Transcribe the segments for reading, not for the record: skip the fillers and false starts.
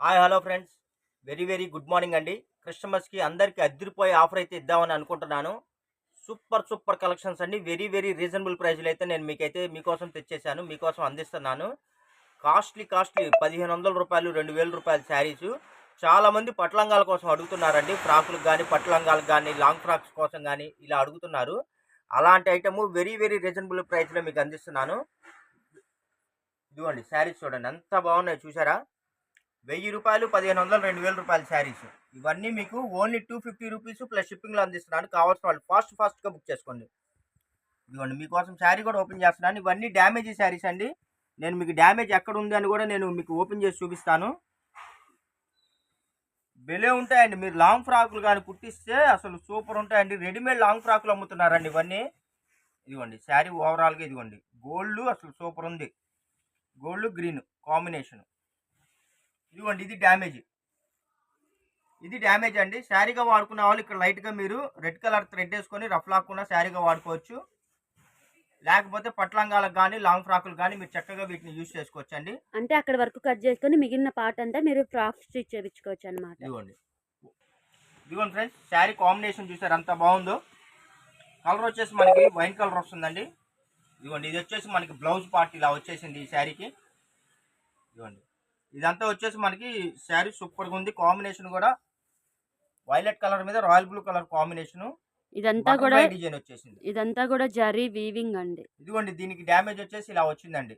Hi hello friends. Very good morning అండి. క్రిస్టమస్కి అందరికీ అద్దరిపోయే offer అయితే ఇద్దామని అనుకుంటున్నాను. సూపర్ కలెక్షన్స్ అండి. వెరీ రీజనబుల్ ప్రైస్లో అయితే నేను మీకోసం తెచ్చేసాను, మీకోసం అందిస్తున్నాను. కాస్ట్లీ 1500 రూపాయలు, 2000 రూపాయల శారీసు. చాలామంది పట్లంగాల కోసం అడుగుతున్నారండి. ఫ్రాకులకు కానీ, పట్లంగాలకు కానీ, లాంగ్ ఫ్రాక్స్ కోసం కానీ ఇలా అడుగుతున్నారు. అలాంటి ఐటమ్ వెరీ రీజనబుల్ ప్రైస్లో మీకు అందిస్తున్నాను. ఇదిగోండి శారీస్ చూడండి ఎంత బాగున్నాయి, చూసారా? 1000 రూపాయలు, 1500, 2000 రూపాయల శారీస్. ఇవన్నీ మీకు ఓన్లీ 250 రూపీస్ ప్లస్ షిప్పింగ్లో అందిస్తున్నాను. కావాల్సిన వాళ్ళు ఫాస్ట్గా బుక్ చేసుకోండి. ఇదిగోండి మీకోసం శారీ కూడా ఓపెన్ చేస్తున్నాను. ఇవన్నీ డ్యామేజీ శారీస్ అండి. నేను మీకు డ్యామేజ్ ఎక్కడ ఉంది అని కూడా నేను మీకు ఓపెన్ చేసి చూపిస్తాను. బెలే ఉంటాయండి. మీరు లాంగ్ ఫ్రాకులు కానీ కుట్టిస్తే అసలు సూపర్ ఉంటాయండి. రెడీమేడ్ లాంగ్ ఫ్రాకులు అమ్ముతున్నారండి ఇవన్నీ. ఇదిగోండి శారీ ఓవరాల్గా ఇదిగోండి గోల్డ్ అసలు సూపర్ ఉంది. Gold green combination. ఇదిగోండి ఇది డ్యామేజ్ అండి. శారీగా వాడుకునే వాళ్ళు ఇక్కడ లైట్గా మీరు రెడ్ కలర్ థ్రెడ్ వేసుకొని రఫ్ లాక్కున్న శారీగా వాడుకోవచ్చు. లేకపోతే పట్లంగాలకు కానీ లాంగ్ ఫ్రాకులు కానీ మీరు చక్కగా వీటిని యూజ్ చేసుకోవచ్చు అండి. అంటే అక్కడ వరకు కట్ చేసుకొని మిగిలిన పార్ట్ అంతా మీరు ఫ్రాక్ స్టిచ్ చేయించుకోవచ్చు అనమాట. ఇదిగోండి ఫ్రెండ్స్, శారీ కాంబినేషన్ చూసారు ఎంత బాగుందో. కలర్ వచ్చేసి మనకి వైన్ కలర్ వస్తుందండి. ఇదిగోండి ఇది వచ్చేసి మనకి బ్లౌజ్ పార్ట్ ఇలా వచ్చేసింది ఈ శారీకి. ఇదిగోండి ఇదంతా వచ్చేసి మనకి శారీ సూపర్గా ఉంది. కాంబినేషన్ కూడా వైలెట్ కలర్ మీద రాయల్ బ్లూ కలర్ కాంబినేషన్. ఇదంతా కూడా జరీ వీవింగ్ అండి. ఇదిగోండి దీనికి డ్యామేజ్ వచ్చేసి ఇలా వచ్చిందండి.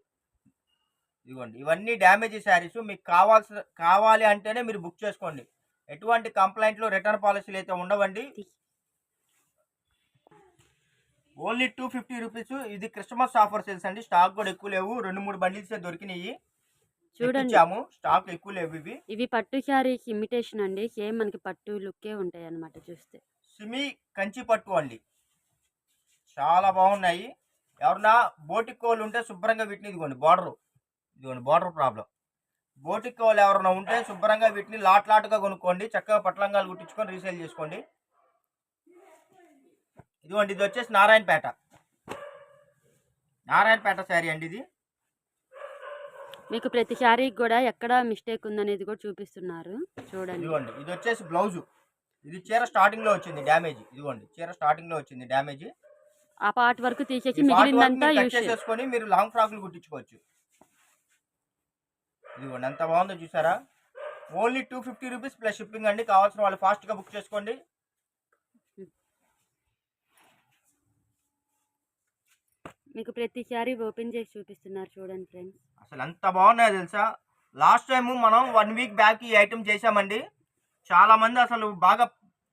ఇదిగోండి ఇవన్నీ డ్యామేజ్ శారీస్. మీకు కావాలి అంటేనే మీరు బుక్ చేసుకోండి. ఎటువంటి కంప్లైంట్లు, రిటర్న్ పాలసీలు అయితే ఉండవండి. Only 250 rupees. ఇది క్రిస్మస్ ఆఫర్ సేల్స్ అండి. స్టాక్ కూడా ఎక్కువ లేవు, 2-3 బండిల్సే దొరికినాయి. చూడండి స్టాక్ ఎక్కువ లేవు. ఇవి పట్టు శారీకి ఇమిటేషన్ అండి. సేమ్ మనకి పట్టు లుక్కే ఉంటాయి అన్నమాట. చూస్తే సిమి కంచి పట్టు అండి, చాలా బాగున్నాయి. ఎవరన్నా బోటిక్ కోళ్ళు ఉంటే శుభ్రంగా వీటిని ఇదిగోండి బార్డర్ ప్రాబ్లం. బోటిక్ కోళ్ళు ఎవరన్నా ఉంటే శుభ్రంగా వీటిని లాట్గా కొనుక్కోండి. చక్కగా పట్లంగాలు కుట్టించుకొని రీసేల్ చేసుకోండి. ఇదిగోండి ఇది వచ్చేసి నారాయణపేట శారీ అండి. ఇది మీకు ప్రతి శారీకి కూడా ఎక్కడ మిస్టేక్ ఉందనేది కూడా చూపిస్తున్నారు. చూడండి ఇదిగోండి ఇది వచ్చేసి బ్లౌజ్. ఇది చీర స్టార్టింగ్ లో వచ్చింది డ్యామేజ్. ఇదిగోండి చీర స్టార్టింగ్ లో వచ్చింది డ్యామేజ్. ఆ పార్ట్ వరకు తీసేసి మిగిలినంతా యూజ్ చేసుకొని మీరు లాంగ్ ఫ్రాక్లు కుట్టించుకోవచ్చు. ఇదిగోండి ఎంత బాగుందో చూసారా? ఓన్లీ 250 రూపీస్ ప్లస్ షిప్పింగ్ అండి. కావాల్సిన వాళ్ళు ఫాస్ట్ గా బుక్ చేసుకోండి. మీకు ప్రతి శారీ ఓపెన్ చేసి చూపిస్తున్నారు. చూడండి ఫ్రెండ్స్, అసలు ఎంత బాగున్నాయో తెలుసా? లాస్ట్ టైం మనం 1 వీక్ బ్యాక్ ఈ ఐటమ్ చేసామండి. చాలా మంది అసలు బాగా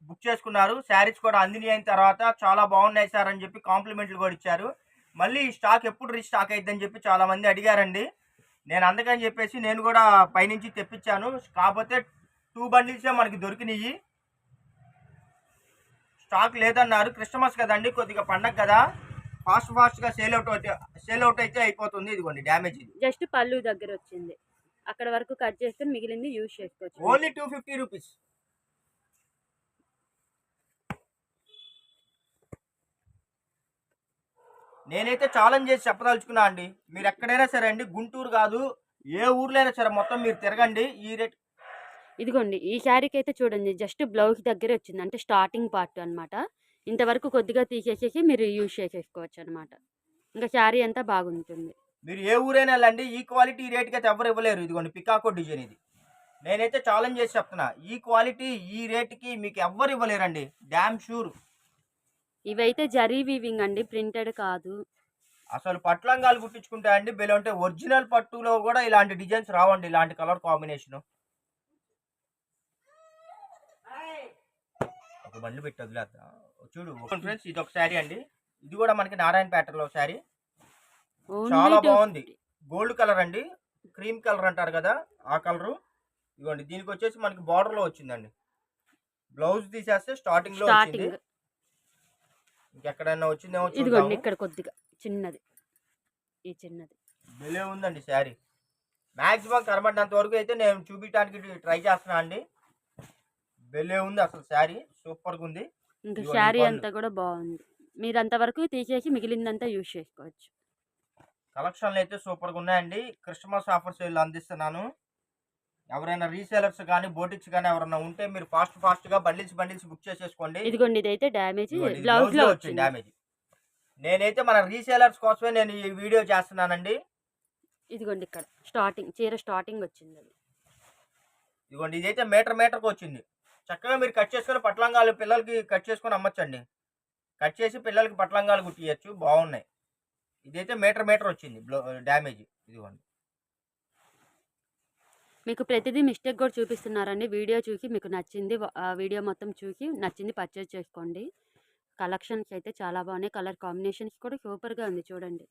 బుక్ చేసుకున్నారు. శారీస్ కూడా అందిని అయిన తర్వాత చాలా బాగున్నాయి సార్ అని చెప్పి కాంప్లిమెంట్లు కూడా ఇచ్చారు. మళ్ళీ ఈ స్టాక్ ఎప్పుడు రీస్టాక్ అయిద్దని చెప్పి చాలా మంది అడిగారండి. నేను అందుకని చెప్పేసి నేను కూడా పైనుంచి తెప్పించాను. కాకపోతే 2 బండిల్సే మనకి దొరికినాయి. స్టాక్ లేదన్నారు. క్రిస్టమస్ కదండి, కొద్దిగా పండగ కదా, ఫాస్ట్గా సేల్ అవుట్ అయితే అయిపోతుంది. ఇదిగోండి డ్యామేజ్. ఇది జస్ట్ పళ్ళు దగ్గర వచ్చింది, అక్కడ వరకు కట్ చేసుకుని మిగిలింది యూజ్ చేసుకోవచ్చు. Only 250 rupees. నేనైతే ఛాలెంజ్ చేసి చెప్పదలుచుకున్నా అండి. మీరు ఎక్కడైనా సరే అండి, గుంటూరు కాదు ఏ ఊర్లో అయినా సరే మొత్తం మీరు తిరగండి. ఈ రేట్ ఇదిగోండి ఈ శారీకి అయితే చూడండి జస్ట్ బ్లౌజ్ దగ్గర వచ్చింది, అంటే స్టార్టింగ్ పార్ట్ అనమాట. ఇంతవరకు కొద్దిగా తీసేసేసి మీరు యూజ్ చేసేసుకోవచ్చు అనమాట. ఇంకా శారీ అంతా బాగుంటుంది. మీరు ఏ ఊరైనా వెళ్ళండి, ఈ క్వాలిటీ ఈ రేట్కి అయితే ఎవరు ఇవ్వలేరు. ఇదిగోండి పికాకో డిజైన్. ఇది నేనైతే ఛాలెంజ్ చేసి చెప్తున్నా, ఈ క్వాలిటీ ఈ రేట్కి మీకు ఎవ్వరు ఇవ్వలేరండి, డ్యామ్ షూర్. ఇవైతే జరీ వీవింగ్ అండి, ప్రింటెడ్ కాదు. అసలు పట్లంగాలు కుట్టించుకుంటా అండి బెల ఉంటే. ఒరిజినల్ పట్టులో కూడా ఇలాంటి డిజైన్స్ రావండి, ఇలాంటి కలర్ కాంబినేషన్. ఒక బండి పెట్టి వదిలేద్దా చూడు ఫ్రెండ్స్. ఇది ఒక శారీ అండి. ఇది కూడా మనకి నారాయణపేటలో శారీ. చాలా బాగుంది. గోల్డ్ కలర్ అండి, క్రీమ్ కలర్ అంటారు కదా ఆ కలరు. ఇదిగోండి దీనికి వచ్చేసి మనకి బార్డర్ లో వచ్చిందండి. బ్లౌజ్ తీసేస్తే స్టార్టింగ్ లో వచ్చింది. ఇంకెక్కడైనా వచ్చిందేమో ఇదిగోండి ఇక్కడ కొద్దిగా చిన్నది, ఈ చిన్నది బెలే ఉందండి శారీ. మ్యాక్సిమం కనబడినంత వరకు అయితే నేను చూపించడానికి ట్రై చేస్తున్నా అండి. బెలే ఉంది అసలు శారీ, సూపర్గా ఉంది. ఇంకా శారీ అంతా కూడా బాగుంది. మీరు అంతవరకు తీసేసి మిగిలిందంతా యూజ్ చేసుకోవచ్చు. కలెక్షన్లు అయితే సూపర్గా ఉన్నాయండి. క్రిస్మస్ ఆఫర్ సేల్ అందిస్తున్నాను. ఎవరైనా రీసేలర్స్ కానీ బోటిక్స్ కానీ ఎవరైనా ఉంటే మీరు ఫాస్ట్గా బండిల్స్ బుక్ చేసేసుకోండి. ఇదిగోండి ఇదైతే డ్యామేజ్ ఇదిగోండి, ఇది బ్లౌజ్ బ్లౌజ్ లో లో వచ్చింది వచ్చింది. డ్యామేజ్. నేనైతే మన రీసేలర్స్ కోసమే నేను ఈ వీడియో చేస్తున్నానండి. ఇదిగోండి ఇక్కడ స్టార్టింగ్ చీర స్టార్టింగ్ వచ్చింది అది. ఇదిగోండి ఇదైతే మీటర్కి వచ్చింది. చక్కగా మీరు కట్ చేసుకొని పట్లంగాలు పిల్లలకి కట్ చేసుకొని అమ్మచ్చండి. కట్ చేసి పిల్లలకి పట్లంగాలు కుట్టియచ్చు, బాగున్నాయి. ఇదైతే మీటర్ వచ్చింది డ్యామేజ్. ఇదిగోండి మీకు ప్రతిదీ మిస్టేక్ కూడా చూపిస్తున్నారండి. వీడియో చూసి మీకు నచ్చింది వీడియో మొత్తం చూసి నచ్చింది పర్చేజ్ చేసుకోండి. కలెక్షన్స్ అయితే చాలా బాగున్నాయి. కలర్ కాంబినేషన్స్ కూడా సూపర్గా ఉంది చూడండి.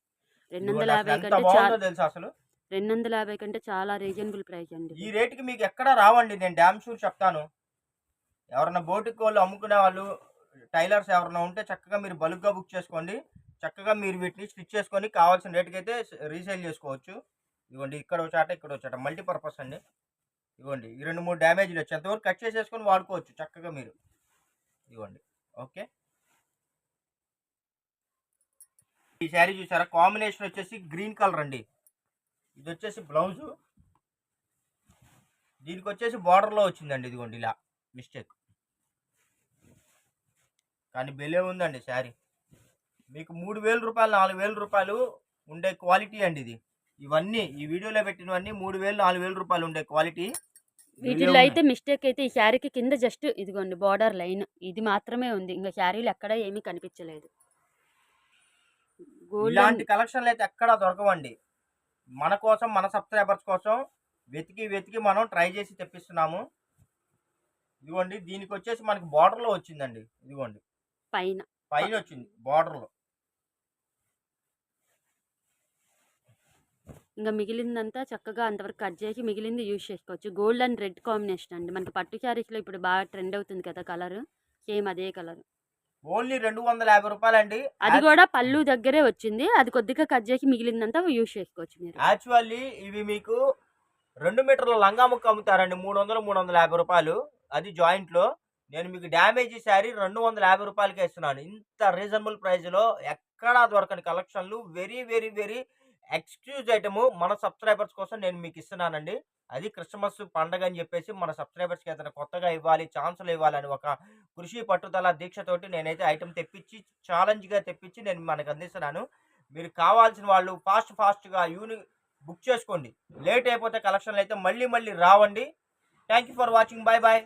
ఇదిగోండి అసలు 250 ఎంత కంటే బాగుందో తెలుసా అసలు. 250 కంటే చాలా రీజనబుల్ ప్రైస్ అండి. ఈ రేటుకి మీకు ఎక్కడా రావండి, నేను డ్యామ్ షూర్ చెప్తాను. ఎవరన్నా బోటిక్ వాళ్ళు అమ్ముకునే వాళ్ళు టైలర్స్ ఎవరైనా ఉంటే చక్కగా మీరు బల్క్గా బుక్ చేసుకోండి. చక్కగా మీరు వీటిని స్టిచ్ చేసుకొని కావాల్సిన రేటుకి అయితే రీసేల్ చేసుకోవచ్చు. ఇదిగోండి ఇక్కడ వచ్చాట మల్టీపర్పస్ అండి. ఇదిగోండి ఈ 2-3 డ్యామేజ్లు వచ్చి అంతవరకు కట్ చేసేసుకొని వాడుకోవచ్చు చక్కగా మీరు. ఇదిగోండి ఓకే. ఈ శారీ చూసారా, కాంబినేషన్ వచ్చేసి గ్రీన్ కలర్ అండి. ఇది వచ్చేసి బ్లౌజు, దీనికి వచ్చేసి బార్డర్లో వచ్చిందండి. ఇదిగోండి ఇలా మిస్టేక్, కానీ బెలే ఉందండి శారీ. మీకు 3,000 రూపాయలు 4,000 రూపాయలు ఉండే క్వాలిటీ అండి ఇది. ఇవన్నీ ఈ వీడియోలో పెట్టినవన్నీ 3,000 4,000 రూపాయలు ఉండే క్వాలిటీ. వీటిల్లో అయితే మిస్టేక్ అయితే ఈ శారీకి కింద జస్ట్ ఇదిగోండి బార్డర్ లైన్ ఇది మాత్రమే ఉంది. ఇంకా శారీలు ఎక్కడ ఏమీ కనిపించలేదు. ఇలాంటి కలెక్షన్లు అయితే ఎక్కడా దొరకవండి. మన కోసం మన సబ్స్క్రైబర్స్ కోసం వెతికి మనం ట్రై చేసి తెప్పిస్తున్నాము. ఇదిగోండి దీనికి వచ్చేసి మనకి బార్డర్లో వచ్చిందండి. ఇదిగోండి పైన వచ్చింది బార్డర్లో. ఇంకా మిగిలిందంతా చక్కగా అంతవరకు కట్ చేసి మిగిలింది యూజ్ చేసుకోవచ్చు. గోల్డ్ అండ్ రెడ్ కాంబినేషన్ అండి. మనకి పట్టు శారీస్లో ఇప్పుడు బాగా ట్రెండ్ అవుతుంది కదా కలర్, సేమ్ అదే కలర్. ఓన్లీ 250 రూపాయలు అండి. అది కూడా పళ్ళు దగ్గరే వచ్చింది. అది కొద్దిగా కట్ చేసి మిగిలిందంతా యూజ్ చేసుకోవచ్చు మీరు. యాక్చువల్లీ ఇవి మీకు 2 మీటర్ల లంగా ముక్క అమ్ముతారండి 300-350 రూపాయలు, అది జాయింట్లో. నేను మీకు డ్యామేజ్ శారీ 250 రూపాయలకి ఇస్తున్నాను. ఇంత రీజనబుల్ ప్రైస్లో ఎక్కడా దొరకని కలెక్షన్లు, very very very exclusive item మన సబ్స్క్రైబర్స్ కోసం నేను మీకు ఇస్తున్నానండి. అది క్రిస్మస్ పండగ అని చెప్పేసి మన సబ్స్క్రైబర్స్కి ఏదైనా కొత్తగా ఇవ్వాలి, ఛాన్సులు ఇవ్వాలని ఒక కృషి పట్టుదల దీక్షతోటి నేనైతే ఐటమ్ తెప్పించి ఛాలెంజ్గా తెప్పించి నేను మనకు అందిస్తున్నాను. మీరు కావాల్సిన వాళ్ళు ఫాస్ట్గా బుక్ చేసుకోండి. లేట్ అయిపోతే కలెక్షన్లు అయితే మళ్ళీ రావండి. Thank you for watching. Bye bye.